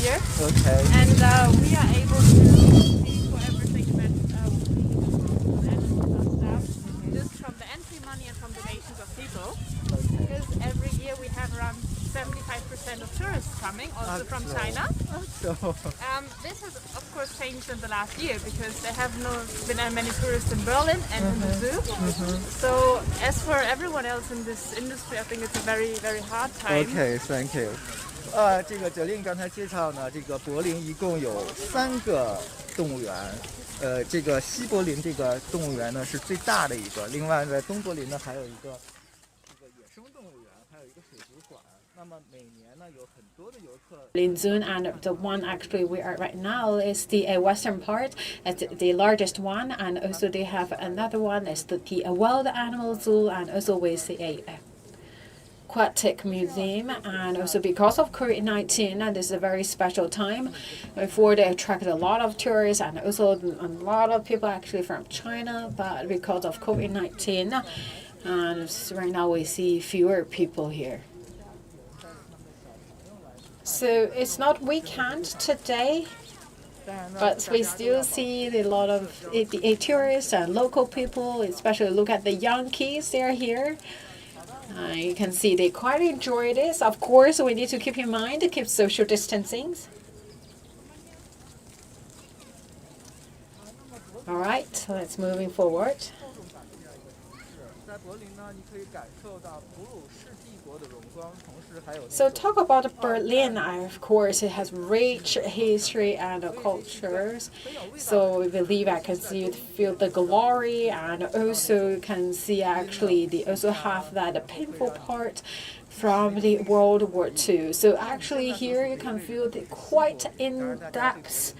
year. Okay. And we are able to pay for everything that we animals and stuff, just from the entry money and from donations of people. Because every year we have around 75% of tourists coming, also from China. So, This has of course changed in the last year because there have not been many tourists in Berlin and in the zoo. So as for everyone else in this industry, I think it's a very, very hard time. OK, thank you. 这个哲令刚才介绍呢，这个柏林一共有3个动物园。这个西柏林这个动物园呢是最大的一个，另外在东柏林呢还有一个野生动物园，还有一个水族馆。那么每年呢有很多的游客。Berlin Zoo, and the one actually we are right now is the western part, it's the largest one, and also they have another one is the wild animal zoo, and also we see a aquatic museum. And also because of COVID-19, and this is a very special time, before they attracted a lot of tourists and also a lot of people actually from China, but because of COVID-19, and right now we see fewer people here. So it's not weekend today, but we still see a lot of tourists and local people, especially look at the young kids, they're here. You can see they quite enjoy this. Of course, we need to keep in mind to keep social distancing. All right, let's moving forward. So talk about Berlin, of course, it has rich history and cultures. So we believe I can feel the glory, and also can see actually they also have that painful part from the World War II. So actually here you can feel the quite in depth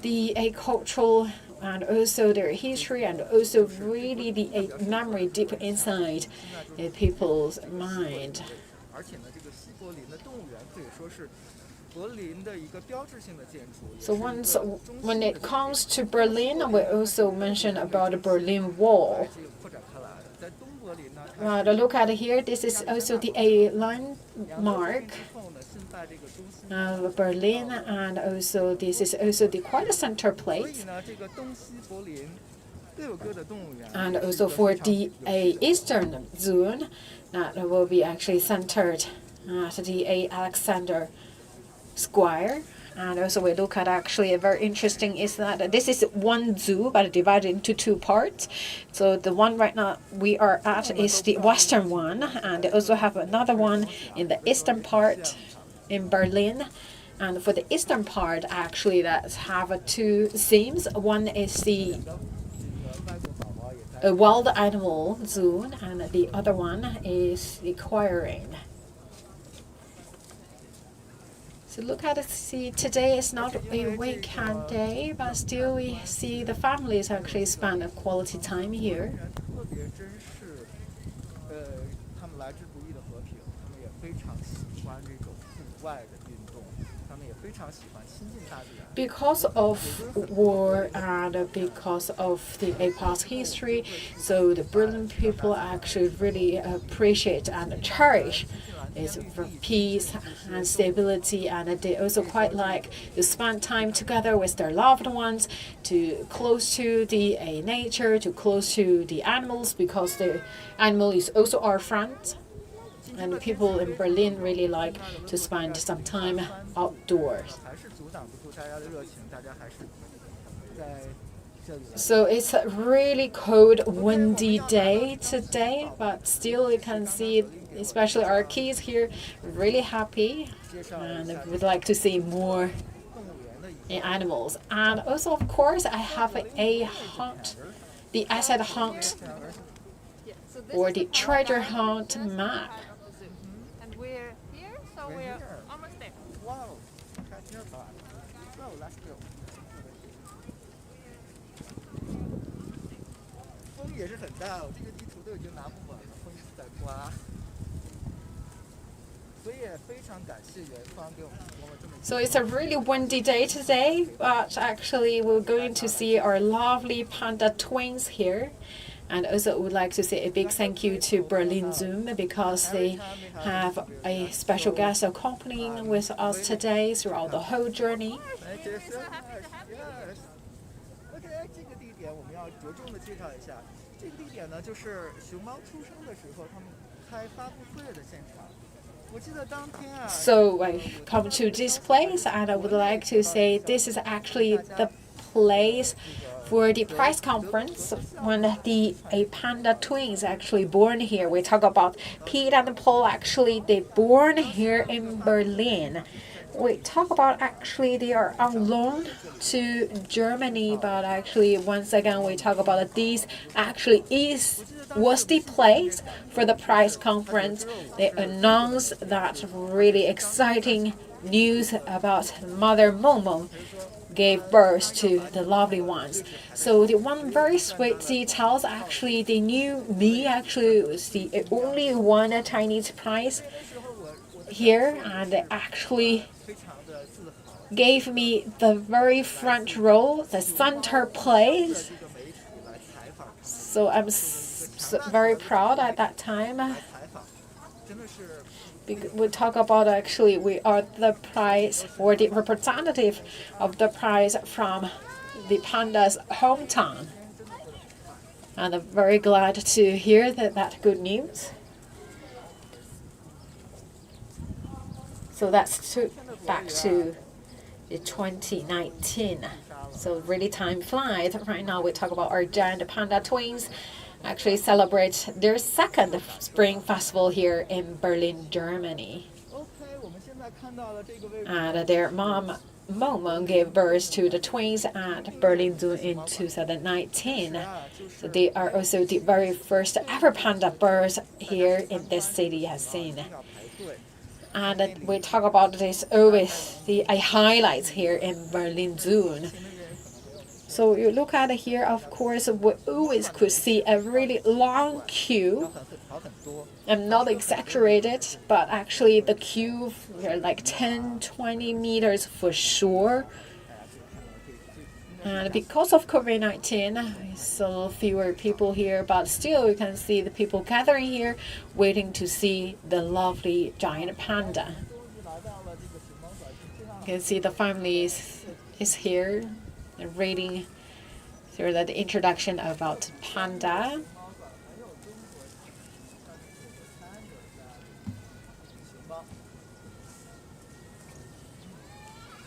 the cultural and also their history, and also really the memory deep inside people's mind. So when it comes to Berlin, we also mention about the Berlin Wall. Look at here, this is also the landmark of Berlin, and also this is also the quite a center place. And also for the eastern zone, that will be actually centered at the Alexander Square. And also we look at actually a very interesting is that this is one zoo but divided into 2 parts. So the one right now we are at is the western one, and they also have another one in the eastern part in Berlin. And for the eastern part actually that have 2 themes. One is the wild animal zoo, and the other one is the aquarium. So look at it, see today is not a weekend day, but still we see the families actually spend a quality time here. Because of war and because of the past history, so the Berlin people actually really appreciate and cherish is for peace and stability, and they also quite like to spend time together with their loved ones, to close to the nature, to close to the animals, because the animal is also our friend. And people in Berlin really like to spend some time outdoors. So it's a really cold, windy day today, but still you can see, especially our kids here, really happy and would like to see more animals. And also, of course, I have a hunt, the asset hunt or the treasure hunt map. And we're here, so we're almost there. Wow, let's go. 风也是很大，我这个地图都已经拿不稳了，风一直在刮。所以也非常感谢元芳给我们提供了这么。So it's a really windy day today, but actually we're going to see our lovely panda twins here. And also would like to say a big thank you to Berlin Zoom because they have a special guest accompanying with us today throughout the whole journey. OK， 这个地点我们要着重的介绍一下。这个地点呢，就是熊猫出生的时候他们开发布会的现场。我记得当天啊。So I come to this place, and I would like to say this is actually the place for the press conference when the panda twins actually born here. We talk about Pete and Paul. Actually, they born here in Berlin. We talk about actually they are on loan to Germany, but actually once again we talk about this actually was the place for the press conference. They announced that really exciting news about Mother Meng Meng gave birth to the lovely ones. So the one very sweet details, actually they knew me actually was the only one Chinese prize here, and they actually gave me the very front row, the center place. So I'm very proud at that time. We talk about actually we are the prize or the representative of the prize from the panda's hometown. And I'm very glad to hear that good news. So that's back to the 2019. So really time flies. Right now we talk about our giant panda twins actually celebrate their second spring festival here in Berlin, Germany. And their mom, Meng Meng, gave birth to the twins at Berlin Zoo in 2019. So they are also the very first ever panda birds here in this city has seen. And we talk about this always the highlights here in Berlin Zoo. So you look at here, of course, we always could see a really long queue. I'm not exaggerated, but actually the queue are like 10-20 meters for sure. And because of COVID-19, so fewer people here, but still you can see the people gathering here, waiting to see the lovely giant panda. You can see the family is here and reading through the introduction about panda.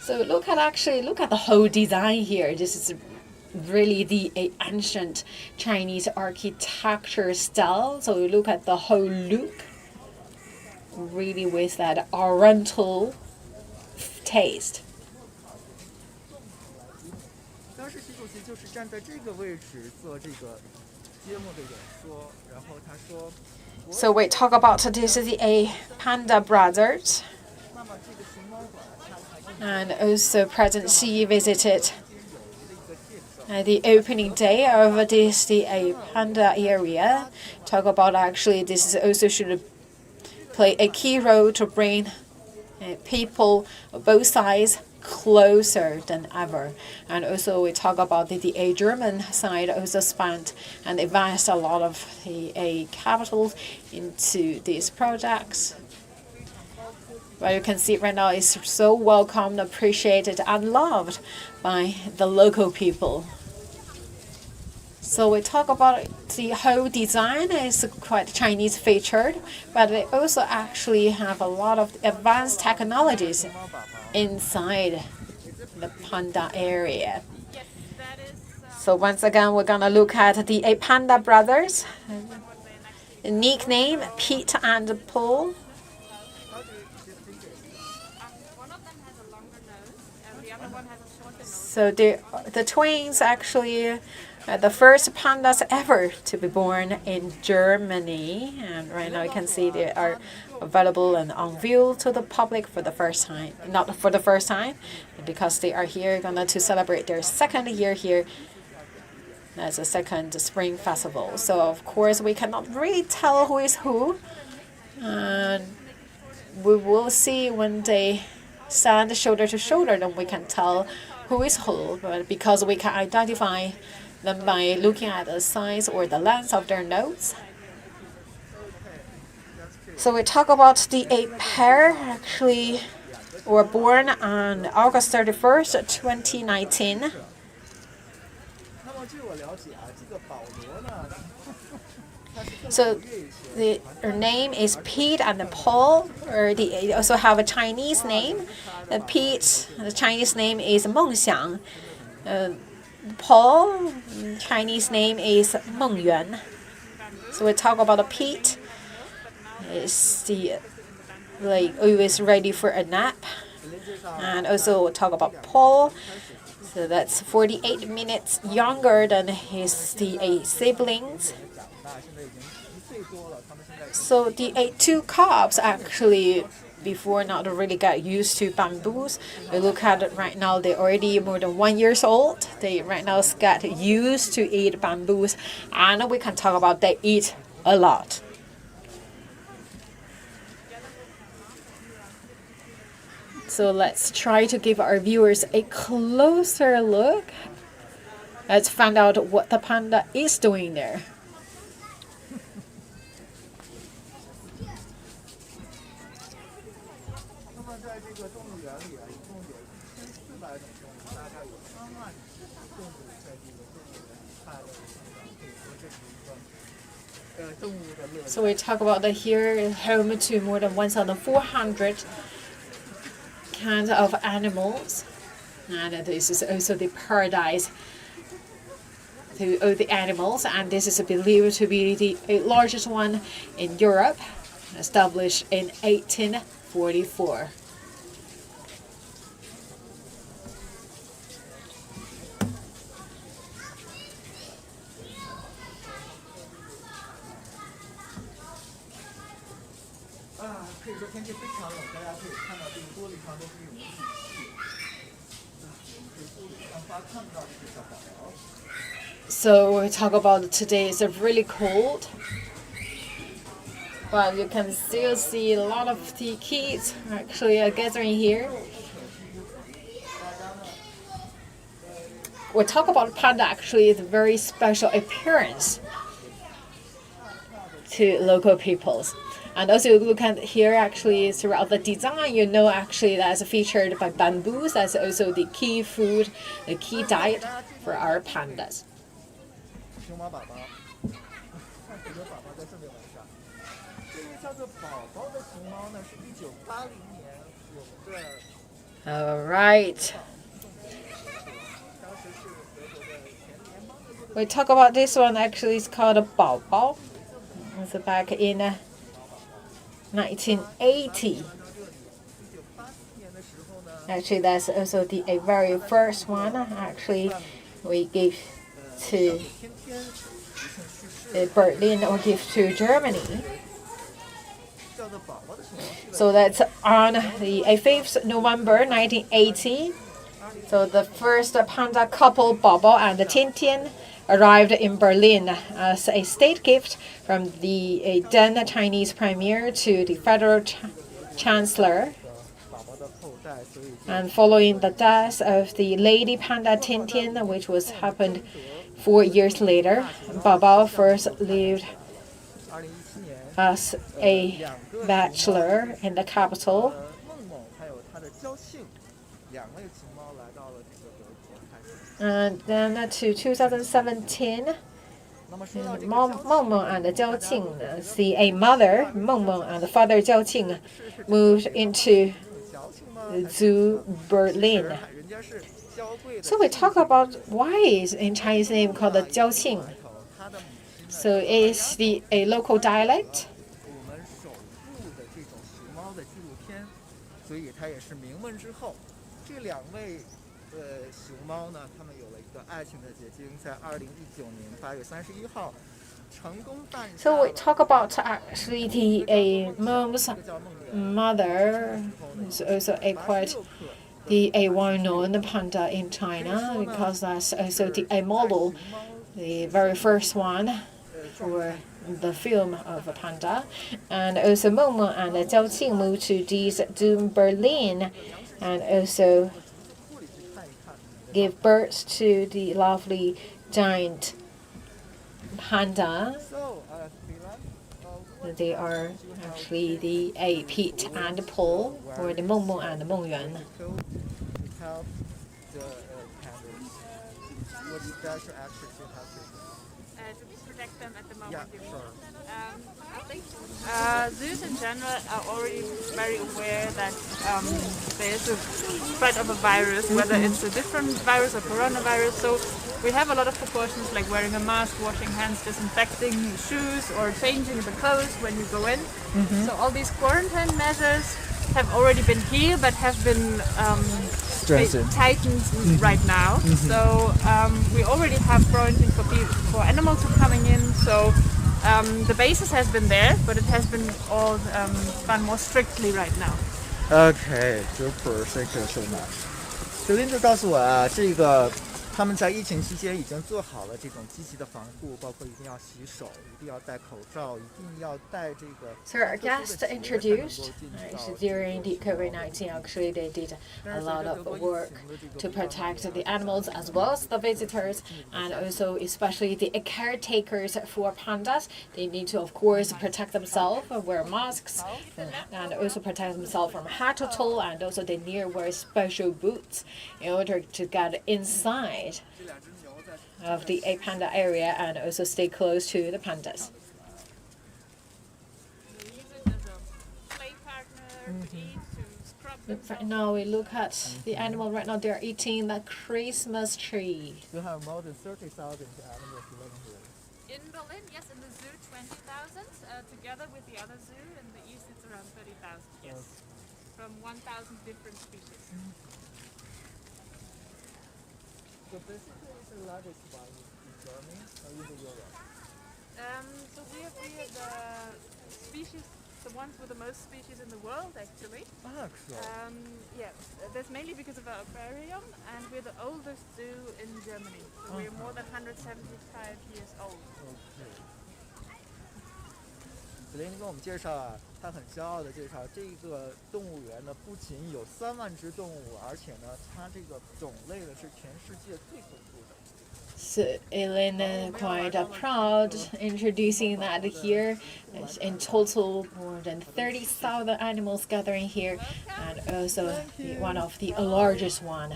So look at the whole design here. This is really the ancient Chinese architecture style. So you look at the whole look, really with that oriental taste. 当时习主席就是站在这个位置做这个揭幕的演说，然后他说。So we talk about this is the Panda brothers. And also President Xi visited the opening day of the Panda area. Talk about actually this is also should play a key role to bring people of both sides closer than ever. And also we talk about the German side also spent and invest a lot of the capital into these projects. But you can see right now it's so welcomed, appreciated, and loved by the local people. So we talk about the whole design is quite Chinese featured, but they also actually have a lot of advanced technologies inside the Panda area. So once again, we're gonna look at the Panda brothers. The nickname Pete and Paul. So the twins actually the first pandas ever to be born in Germany, and right now you can see they are available and on view to the public for the first time. Not for the first time, because they are here gonna to celebrate their second year here as a second spring festival. So of course we cannot really tell who is who, and we will see when they stand shoulder to shoulder, then we can tell who is who. But because we can identify them by looking at the size or the length of their nose. So we talk about the 8 pair actually were born on August 31st, 2019. 那么据我了解啊，这个保罗呢，它是更 So 活跃一些。 their name is Pete and Paul, or they also have a Chinese name. Pete, the Chinese name is Meng Xiang. Paul, Chinese name is Meng Yuan. So we talk about Pete. Is the like always ready for a nap, and also we'll talk about Paul. So that's 48 minutes younger than his siblings. So the 2 cubs actually before not really got used to bamboos. We look at it right now, they're already more than 1 year old. They right now got used to eat bamboos, and we can talk about they eat a lot. So let's try to give our viewers a closer look. Let's find out what the panda is doing there. 那么在这个动物园里啊，一共有1400种动物，大概有3万种动物在这个动物园里快乐的成长，可以说这是一个动物的乐园。 So we talk about that here, home to more than 1,400 kinds of animals, and this is also the paradise to all the animals, and this is believed to be the largest one in Europe, established in 1844. Ah, 可以说天气非常冷，大家可以看到这个玻璃上都是有雾气。可以玻璃上看不到这个小宝宝。 So we talk about today is really cold, but you can still see a lot of the kids actually are gathering here. We talk about panda actually is a very special appearance to local peoples. And also look at here actually throughout the design, you know actually that's featured by bamboos. That's also the key food, the key diet for our pandas. 熊猫宝宝，有个宝宝在正面玩耍。这个叫做宝宝的熊猫呢，是1980年我们的。 All right. We talk about this one actually it's called a Bao Bao. It's back in 1980. Actually, that's also the very first one. Actually, we gave to Berlin or give to Germany. So that's on the 5th November 1980. So the first panda couple, Bobo and Tintin, arrived in Berlin as a state gift from the then Chinese premier to the federal chancellor. And following the death of the lady panda Tintin, which was happened 4 years later, Bobo first lived as a bachelor in the capital. And then to 2017, Meng Meng and Jiao Qing, the mother, Meng Meng, and the father Jiao Qing, moved into Zoo Berlin. So we talk about why is in Chinese name called the Jiao Qing. So it's a local dialect. 熊猫呢，它们有了一个爱情的结晶，在2019年8月31号成功诞生。So we talk about actually the Meng's mother is also a well-known panda in China because that's also the model, the very first one for the film of a panda, and also Meng Meng and Jiao Qing moved to these Berlin, and also give birth to the lovely giant panda. So, They are actually the Pete and Paul, or the Meng Meng and Meng Yuan. Help the pandas. What special action you have to do? To protect them at the moment. Yeah, sure. I think zoos in general are already very aware that there is a spread of a virus, whether it's a different virus or coronavirus. So we have a lot of precautions like wearing a mask, washing hands, disinfecting shoes, or changing the clothes when you go in. So all these quarantine measures have already been here, but have been tightened right now. So we already have quarantine for animals who are coming in. So the basis has been there, but it has been all done more strictly right now. Okay, super. Thank you so much. 九林就告诉我啊，这个他们在疫情期间已经做好了这种积极的防护，包括一定要洗手，一定要戴口罩，一定要戴这个。So our guests introduced during the COVID-19, actually they did a lot of work to protect the animals as well as the visitors, and also especially the caretakers for pandas. They need to, of course, protect themselves, wear masks, and also protect themselves from head to toe, and also they need to wear special boots in order to get inside of the panda area and also stay close to the pandas. Right now we look at the animal. Right now they are eating the Christmas tree. You have more than 30,000 animals living here. In Berlin, yes, in the zoo 20,000. Together with the other zoo in the east, it's around 30,000. Yes, from 1,000 different species. So basically, it's the largest one in Germany or in Europe. So we are the species, the ones with the most species in the world, actually. Yeah, that's mainly because of our aquarium, and we're the oldest zoo in Germany. So we're more than 175 years old. Okay. 子林跟我们介绍啊，他很骄傲的介绍，这个动物园呢不仅有3万只动物，而且呢，它这个种类呢是全世界最丰富的。So Elena quite proud introducing that here. In total, more than 30,000 animals gathering here, and also one of the largest one.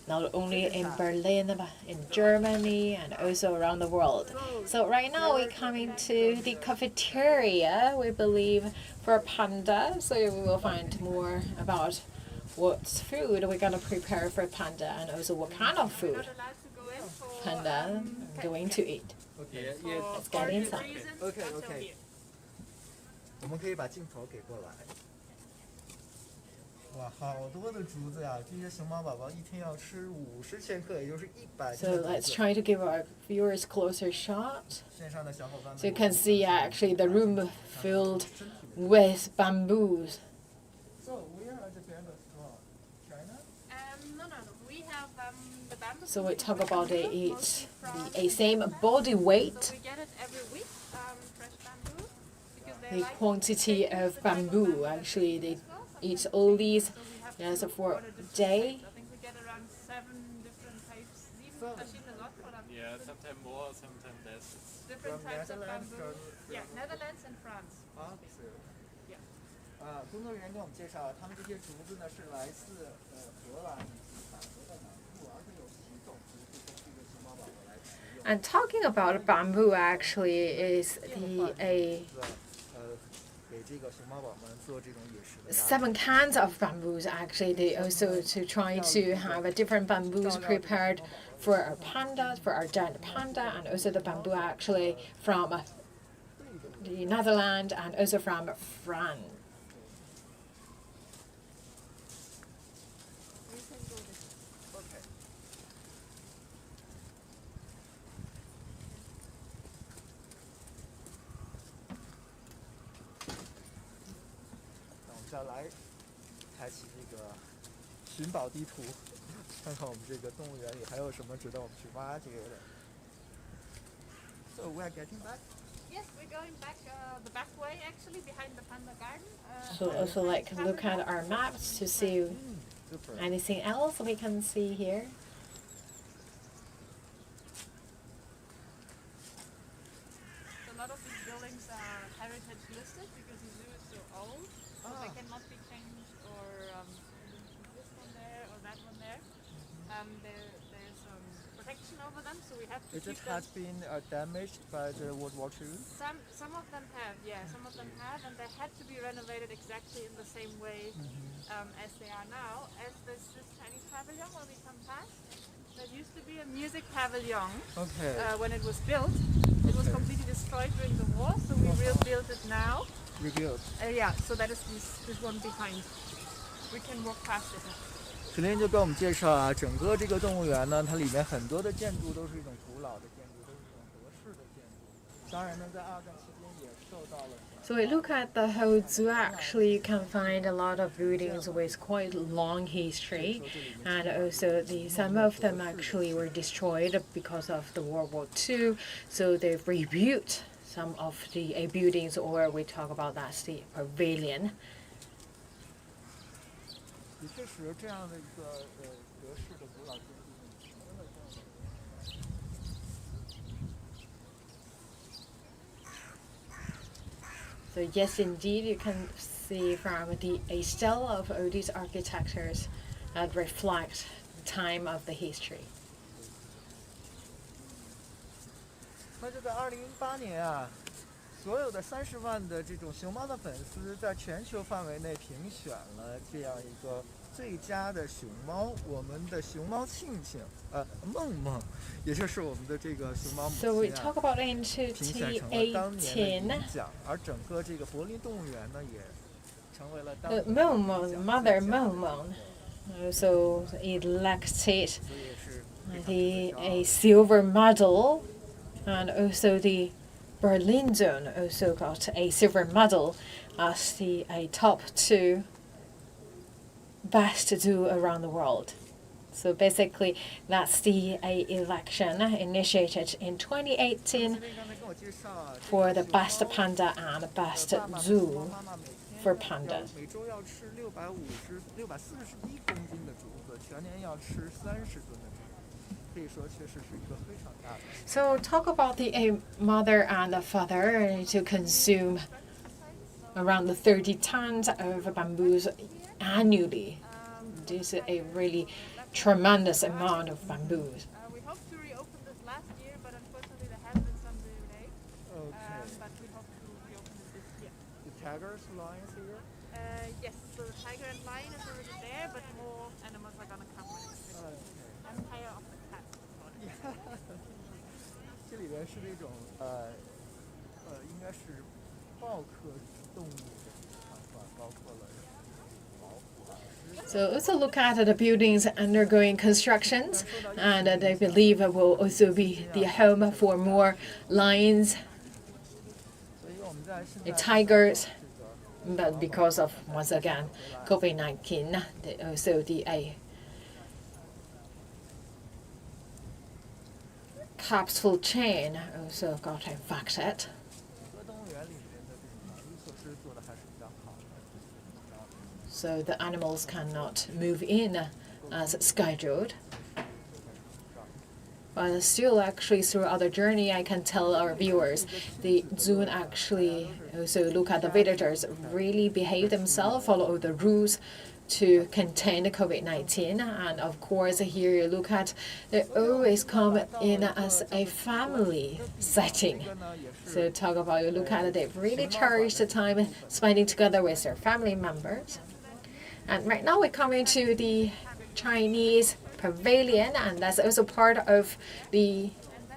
Not only in Berlin, but in Germany and also around the world. So right now we're coming to the cafeteria, we believe, for Panda. So we will find more about what food we're going to prepare for Panda and also what kind of food Panda going to eat. Okay. Let's get inside. Okay. 我们可以把镜头给过来。哇，好多的竹子呀！这些熊猫宝宝一天要吃50千克，也就是100。So let's try to give our viewers closer shot. 线上的小伙伴们。So you can see actually the room filled with bamboos. So where are the pandas from? China? No. We have the bamboo. So we talk about the same body weight. So we get it every week, fresh bamboo. The quantity of bamboo, actually, they eat all these for a day. I think we get around 7 different types. Yeah, sometimes more, sometimes less. Different From types of Netherlands bamboo. or- Yeah, Netherlands and France. 啊，是。 Yeah. 工作人员跟我们介绍，他们这些竹子呢是来自荷兰以及法国的南部，而且有7种竹子供这个熊猫宝宝来食用。 And talking about bamboo, actually, is seven kinds of bamboos. Actually, they also to try to have a different bamboos prepared for our pandas, for our giant panda, and also the bamboo actually from the Netherlands and also from France. So we are getting back. Yes, we're going back the back way, actually, behind the panda garden. So also like look at our maps to see Super. anything else we can see here. lot of these buildings are heritage listed because the zoo is so old, so they cannot be changed or this one there or that one there. There's protection over them, so we have to It keep has them. been damaged by the World War II. Some of them have, yeah, some of them have, and they had to be renovated exactly in the same way as they are now. As this Chinese pavilion where we come past, there used to be a music pavilion Okay. when it was built. It was completely destroyed during the war, so we rebuilt it now. Rebuilt. Yeah, so that is this one behind. We can walk past it. 史林就跟我们介绍啊，整个这个动物园呢，它里面很多的建筑都是一种古老的建筑，都是一种德式的建筑。当然呢，在二战期间也受到了。So we look at the whole zoo. Actually, you can find a lot of buildings with quite long history, and also some of them actually were destroyed because of the World War II. So they've rebuilt some of the buildings, or we talk about that's the pavilion. 的确是这样的一个德式的古老建筑，真的更有。So yes, indeed, you can see from a style of all these architectures that reflect the time of the history. 那就在2018年啊，所有的30万的这种熊猫的粉丝，在全球范围内评选了这样一个最佳的熊猫，我们的熊猫庆庆，梦梦，也就是我们的这个熊猫母 So we 亲啊， talk about in 评选成了当年的银 2018. 奖，而整个这个柏林动物园呢，也成为了当 The 年的 Meng 银 Meng, 奖 Mother 最佳的 Meng Meng, also elected 所以也是非常 the 骄傲 a 的 silver medal, and also the Berlin zone also got a silver medal as the top 2 best zoo around the world. So basically, that's the election initiated in 2018 for the best panda and best zoo for pandas. 每周要吃641公斤的竹子，全年要吃30吨的竹子，可以说确实是一个非常大的。So talk about the mother and the father to consume around the 30 tons of bamboos annually. This is a really tremendous amount of bamboos. We hoped to reopen this last year, but unfortunately there have been some delays. Okay. But we hope to reopen it this year. The tigers, lions here. Yes, so the tiger and lion is already there, but more animals are gonna come when it's finished. I'm tired of the cats this morning. 这里边是那种应该是豹科动物的场馆，包括了老虎啊、狮子。 So also look at the buildings undergoing constructions, and they believe it will also be the home for more lions, 所以我们在现 the 在 tigers. 这个 But because of, once again, COVID-19, also the capsule chain also got infected. 整个动物园里面的这种防疫措施做的还是比较好的。 So the animals cannot move in as scheduled. But still, actually, throughout the journey, I can tell our viewers, the zoo actually also look at the visitors, really behave themselves, follow the rules to contain the COVID-19. And of course, here you look at, they always come in as a family setting. So talk about, you look at it, they've really cherished the time spending together with their family members. And right now we're coming to the Chinese pavilion, and that's also part of the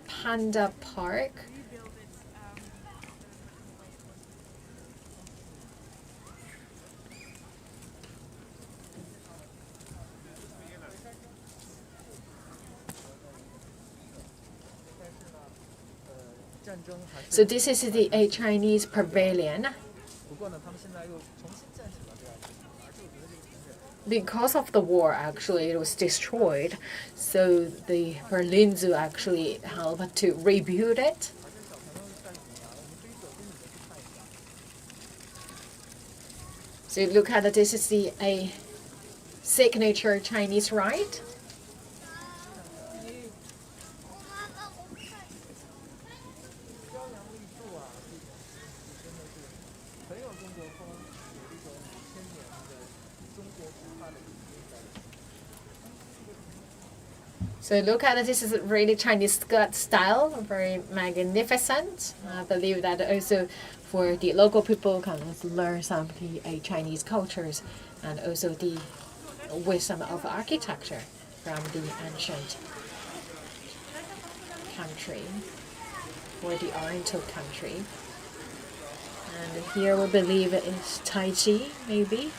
Panda Park. So this is the Chinese pavilion. 不过呢，他们现在又重新建起了这样一个场馆，而且我觉得这个挺远。 Because of the war, actually, it was destroyed. So the Berlin Zoo actually helped to rebuild it. 而且小朋友在里面啊，我们可以走进里面去看一下。 So you look at it, this is a signature Chinese ride. 骄阳立柱啊，这种真的是很有中国风，有这种千年的中国文化的底蕴在里面。 So look at it, this is really Chinese skirt style, very magnificent. I believe that also for the local people can learn some of the Chinese cultures and also the wisdom of architecture from the ancient country or the Oriental country. And here we believe it is Tai Chi, maybe.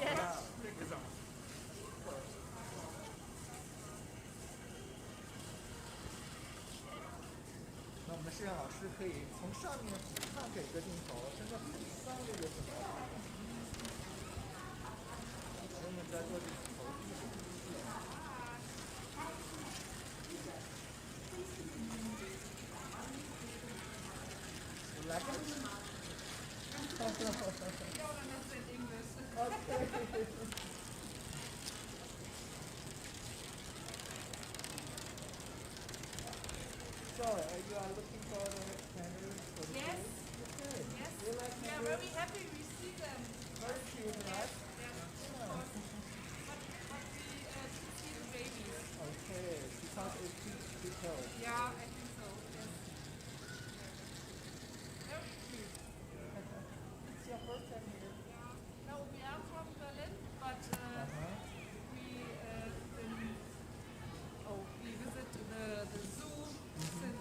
Yes. 那我们摄像老师可以从上面看给个镜头，真的很像这个什么。我们在做这个投递。来。Okay. So, you are looking for the candles for the Yes. Okay. Yes. You like We are very happy we see them. Very cute, right? But we see the babies. Okay, because it's too close. Yeah, I think so. Yes. Very cute. It's your first time here? No, we are from Berlin, but we visit the zoo since.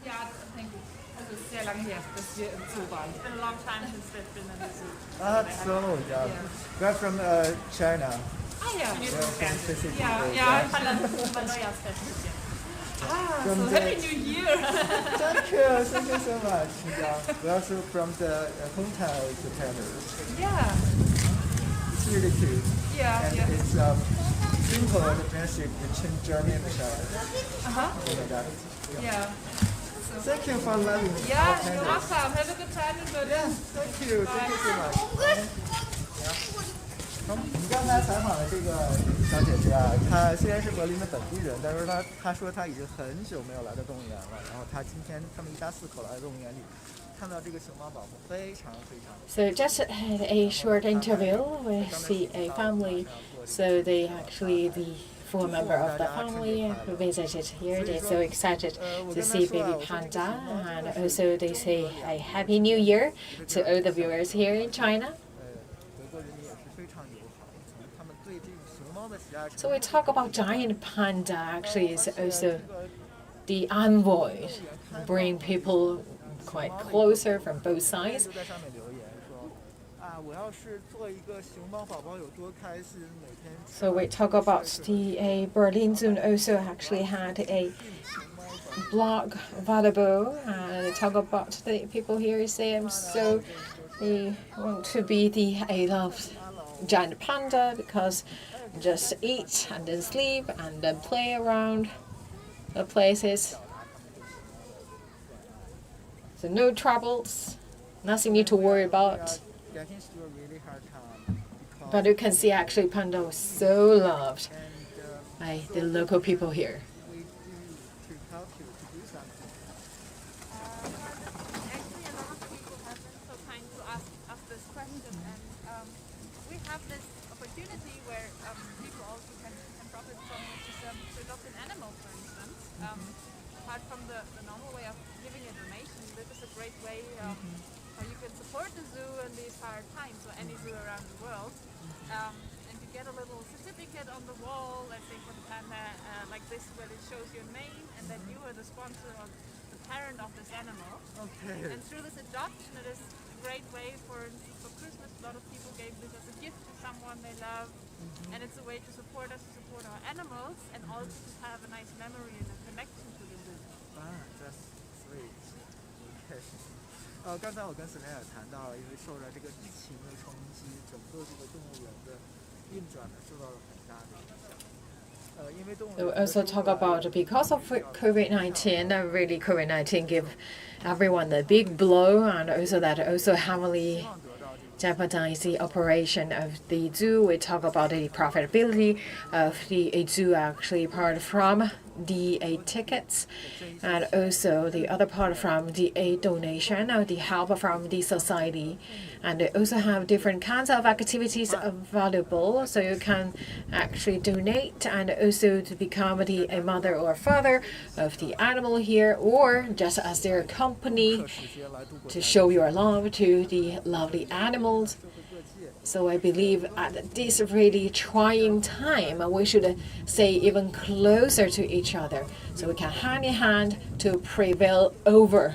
Yeah, thank you. Also sehr lange her, dass wir im Zoo waren. It's been a long time since they've been in the zoo. So, yeah. We're from China. Ah ja. From Ja, mein Neujahrsfest. Ah, From so the- Happy New Year! Thank you so much. Yeah. We're also from the hometown of the Panders. Yeah, It's really cute. yeah, And yeah. it's simple the friendship between Germany and China. Uh-huh. Oh my God. Yeah. Thank you for loving Yeah, our you're Panders. welcome. Have a good time in Berlin. Thank you so much. 我们刚才采访的这个小姐姐啊，她虽然是柏林的本地人，但是她说她已经很久没有来到动物园了。然后她今天他们一家4口来动物园里，看到这个熊猫宝宝，非常非常。 So just had a short interview with the family. So they actually, the full member of the family who visited here, they're so excited to see baby panda, and also they say a happy new year to all the viewers here in China. 德国人民也是非常友好，从他们对这种熊猫的喜爱程 So 度。 we talk about giant panda. Actually, is also the envoy, bring people quite closer from both sides. 就在上面留言说，啊，我要是做一个熊猫宝宝有多开心，每天。 So we talk about the Berlin Zoo also actually had a blog available, and they talk about the people here say so they want to be a loved giant panda because just eat and then sleep and then play around the places. So no troubles, nothing need to worry about. Getting through a really hard time because But you can see actually panda was so loved and by the local people here. we do to help you to do something. Actually, a lot of people have been so kind to ask us this question, and we have this opportunity where people also can profit from, which is to adopt an animal, for instance. Apart from the normal way of giving a donation, this is a great way how you can support the zoo in these hard times, or any zoo around the world. And you get a little certificate on the wall, let's say for the panda, like this, where it shows your name, and then you are the sponsor or the parent of this animal. Okay. And through this adoption, it is a great way for Christmas. A lot of people gave this as a gift to someone they love, and it's a way to support us, to support our animals, and also to have a nice memory and a connection to the zoo. That's sweet. Okay. 刚才我跟 Selena 也谈到了，因为受着这个疫情的冲击，整个这个动物园的运转呢受到了很大的影响。因为动物 So we 园的 also 收 talk 入啊 about because of COVID-19, really COVID-19 give everyone a big blow, and also that also heavily jeopardize the operation of the zoo. We talk about the profitability of the zoo, actually part from the tickets, and also the other part from the donation or the help from the society. And they also have different kinds of activities available, so you can actually donate and also to become a mother or father of the animal here, or just as their company to show your love to the lovely animals. So I believe at this really trying time, we should stay even closer to each other so we can hand in hand to prevail over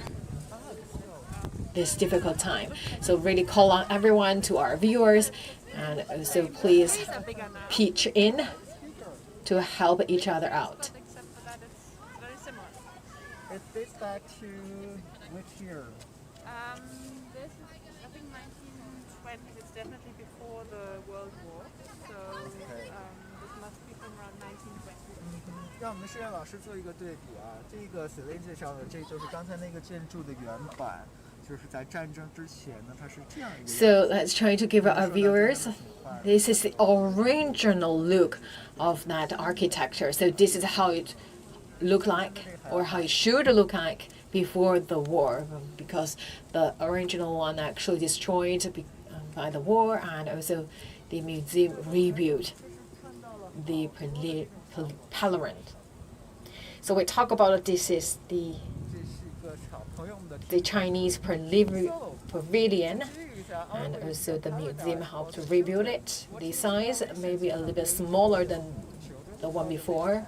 this difficult time. So really call on everyone, to our viewers, and also please pitch in to help each other out. Except for that, it's very similar. It dates back to which year? This is, I think, 1920s. It's definitely before the World War. So this must be from around 1920. 让我们施源老师做一个对比啊，这个随便介绍的，这就是刚才那个建筑的原版，就是在战争之前呢，它是这样一个。So let's try to give our viewers, this is the original look of that architecture. So this is how it looked like, or how it should look like before the war, because the original one actually destroyed by the war, and also the museum rebuilt the Parliament. So we talk about this is the Chinese pavilion, and also the museum helped to rebuild it. The size maybe a little bit smaller than the one before.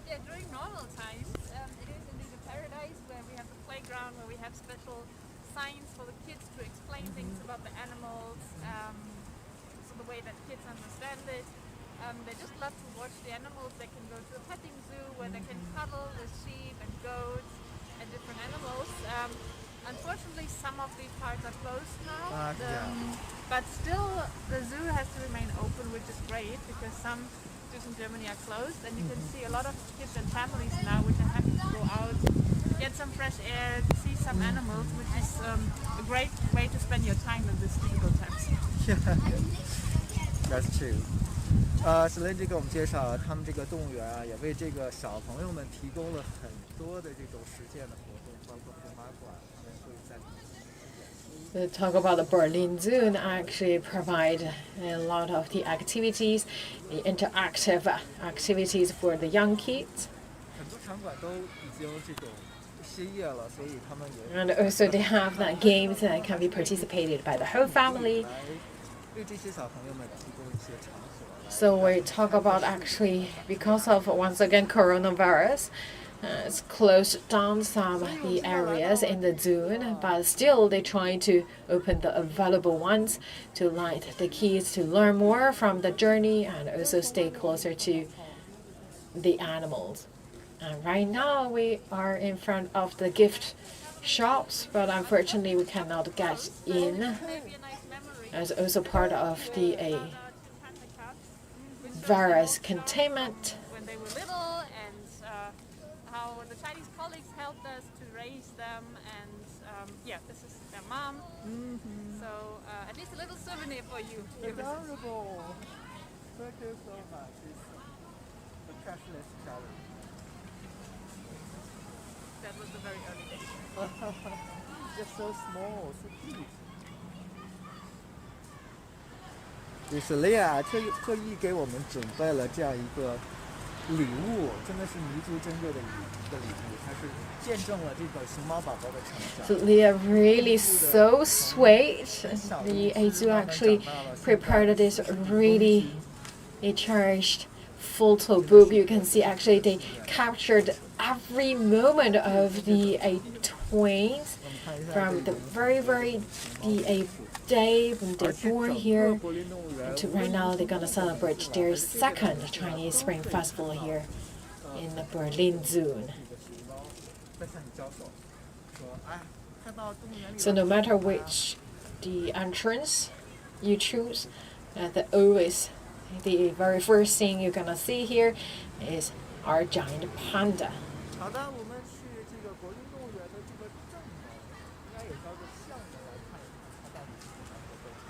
Yeah, during normal times, it is indeed a paradise where we have the playground, where we have special signs for the kids to explain things about the animals, so the way that kids understand it. They just love to watch the animals. They can go to a petting zoo where they can cuddle with sheep and goats and different animals. Unfortunately, some of these parts are closed now, but still the zoo has to remain open, which is great because some zoos in Germany are closed, and you can see a lot of kids and families now which are happy to go out, get some fresh air, see some animals, which is a great way to spend your time in this difficult times. That's true. 首先这个我们介绍了他们这个动物园啊，也为这个小朋友们提供了很多的这种实践的活动，包括河马馆，他们会在。We talk about the Berlin Zoo and actually provide a lot of the activities, the interactive activities for the young kids. 很多场馆都已经这种歇业了，所以他们也。And also they have that games that can be participated by the whole family. 为这些小朋友们提供一些场所。So we talk about actually because of once again coronavirus, it's closed down some of the areas in the zoo, but still they try to open the available ones to let the kids to learn more from the journey and also stay closer to the animals. And right now we are in front of the gift shops, but unfortunately we cannot get in. Maybe a nice memory. As also part of the virus containment. When they were little, and how the Chinese colleagues helped us to raise them, and yeah, this is their mom. So at least a little souvenir for you. Adorable. Thank you so much. It's a cashless gallery. That was the very early days. Just so small, so cute. 就是雷亚特意给我们准备了这样一个礼物，真的是弥足珍贵的一个礼物，它是见证了这个熊猫宝宝的成长。So they are really so sweet. The zoo actually prepared this really cherished photo book. You can see actually they captured every moment of the twins from the very day when they born here to right now they're gonna celebrate their second Chinese Spring Festival here in the Berlin Zoo. So no matter which the entrance you choose, the very first thing you're gonna see here is our giant panda. 好的，我们去这个国立动物园的这个正门，应该也叫做巷门来看一看它到底是什么样的东西。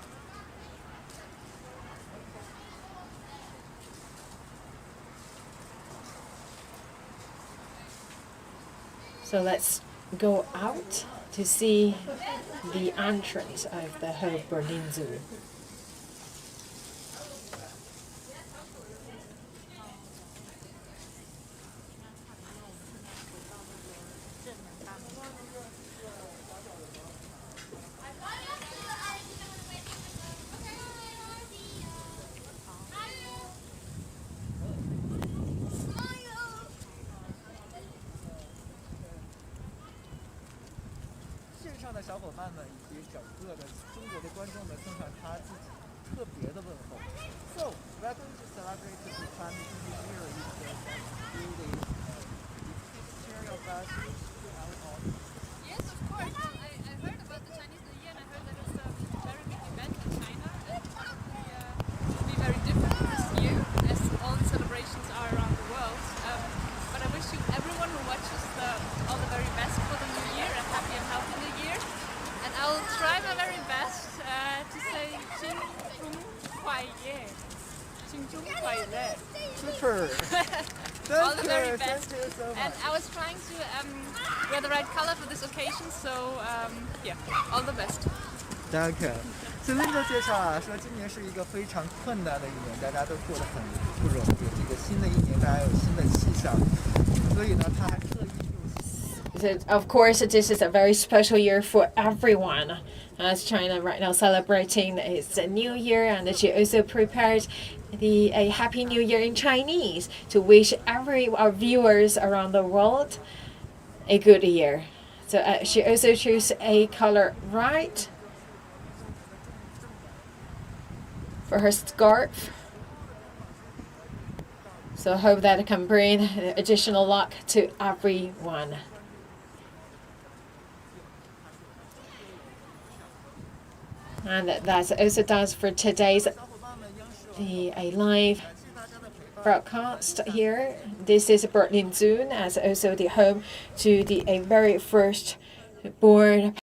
So let's go out to see the entrance of the whole Berlin Zoo. So, we're going to celebrate the Chinese New Year in the building. Share your gratitude to our audience. Yes, of course. I heard about the Chinese New Year and I heard that it's a very big event in China and probably will be very different this year as all the celebrations are around the world. But I wish you, everyone who watches all the very best for the new year, a happy and healthy new year. And I'll try my very best to say Jing Zhong Kuai Ye. Jing Zhong Kuai Ye. Super! All the very best. Thank you so much. And I was trying to wear the right color for this occasion, so yeah, all the best. Thank you. 随便的介绍啊，说今年是一个非常困难的一年，大家都过得很不容易。这个新的一年，大家有新的气象，所以呢，他还特意用。Of course, this is a very special year for everyone. As China right now celebrating its New Year, and she also prepared a Happy New Year in Chinese to wish our viewers around the world a good year. So she also chose a color right for her scarf. So I hope that it can bring additional luck to everyone. And that's also does for today's a live broadcast here. This is Berlin Zoo as also the home to a very first born